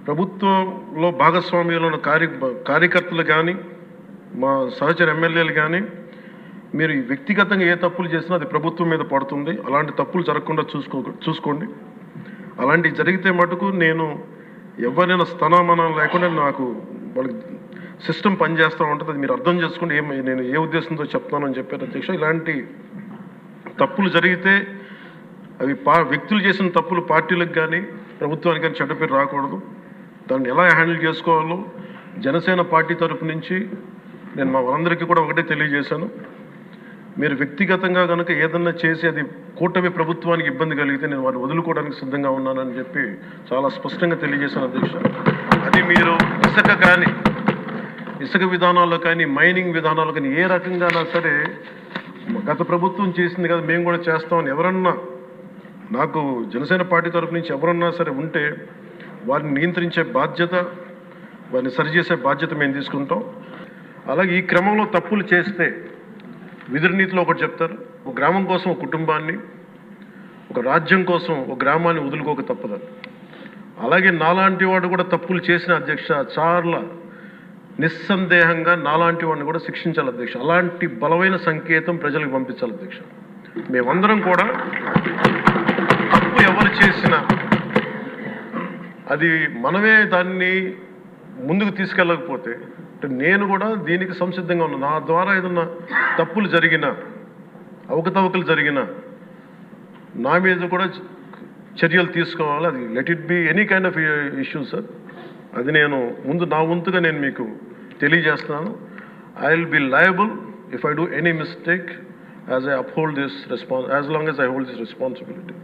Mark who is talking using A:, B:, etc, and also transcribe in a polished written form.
A: ప్రభుత్వంలో భాగస్వామ్యంలో ఉన్న కార్యకర్తలు కానీ, మా సహచర ఎమ్మెల్యేలు కానీ, మీరు వ్యక్తిగతంగా ఏ తప్పులు చేసినా అది ప్రభుత్వం మీద పడుతుంది. అలాంటి తప్పులు జరగకుండా చూసుకోండి. అలాంటివి జరిగితే మటుకు నేను ఎవరైనా స్థానమానం లేకుండా నాకు వాళ్ళకి సిస్టమ్ పనిచేస్తూ ఉంటుంది. అది మీరు అర్థం చేసుకోండి. నేను ఏ ఉద్దేశంతో చెప్తానని చెప్పారు అధ్యక్ష. ఇలాంటి తప్పులు జరిగితే అవి వ్యక్తులు చేసిన తప్పులు పార్టీలకు కానీ ప్రభుత్వానికి కానీ చెడ్డ పేరు రాకూడదు. దాన్ని ఎలా హ్యాండిల్ చేసుకోవాలో జనసేన పార్టీ తరఫు నుంచి నేను మా వాళ్ళందరికీ కూడా ఒకటే తెలియజేశాను. మీరు వ్యక్తిగతంగా కనుక ఏదన్నా చేసి అది కూటమి ప్రభుత్వానికి ఇబ్బంది కలిగితే నేను వారిని వదులుకోవడానికి సిద్ధంగా ఉన్నానని చెప్పి చాలా స్పష్టంగా తెలియజేశాను అధ్యక్ష. అది మీరు ఇసుక విధానాల్లో కానీ, మైనింగ్ విధానాల్లో కానీ ఏ రకంగానా సరే గత ప్రభుత్వం చేసింది కదా మేము కూడా చేస్తామని ఎవరన్నా నాకు జనసేన పార్టీ తరఫు నుంచి ఎవరన్నా సరే ఉంటే వారిని నియంత్రించే బాధ్యత, వారిని సరిచేసే బాధ్యత మేము తీసుకుంటాం. అలాగే ఈ క్రమంలో తప్పులు చేస్తే విధి నీతిలో ఒకటి చెప్తారు, ఒక గ్రామం కోసం ఒక కుటుంబాన్ని, ఒక రాజ్యం కోసం ఒక గ్రామాన్ని వదులుకోక తప్పదు. అలాగే నాలాంటి వాడు కూడా తప్పులు చేసిన అధ్యక్ష చాలా నిస్సందేహంగా నాలాంటి వాడిని కూడా శిక్షించాలి అధ్యక్ష. అలాంటి బలమైన సంకేతం ప్రజలకు పంపించాలి అధ్యక్ష. మేమందరం కూడా తప్పు ఎవరు చేసినా అది మనమే దాన్ని ముందుకు తీసుకెళ్ళకపోతే నేను కూడా దీనికి సంసిద్ధంగా ఉన్నాను. నా ద్వారా ఏదన్నా తప్పులు జరిగినా, అవకతవకలు జరిగినా నా మీద కూడా చర్యలు తీసుకోవాలి. అది let it be any kind of issue sir. అది నేను ముందు నా వంతుగా నేను మీకు తెలియజేస్తున్నాను. I will be liable if I do any mistake as I uphold this as long as I hold this responsibility.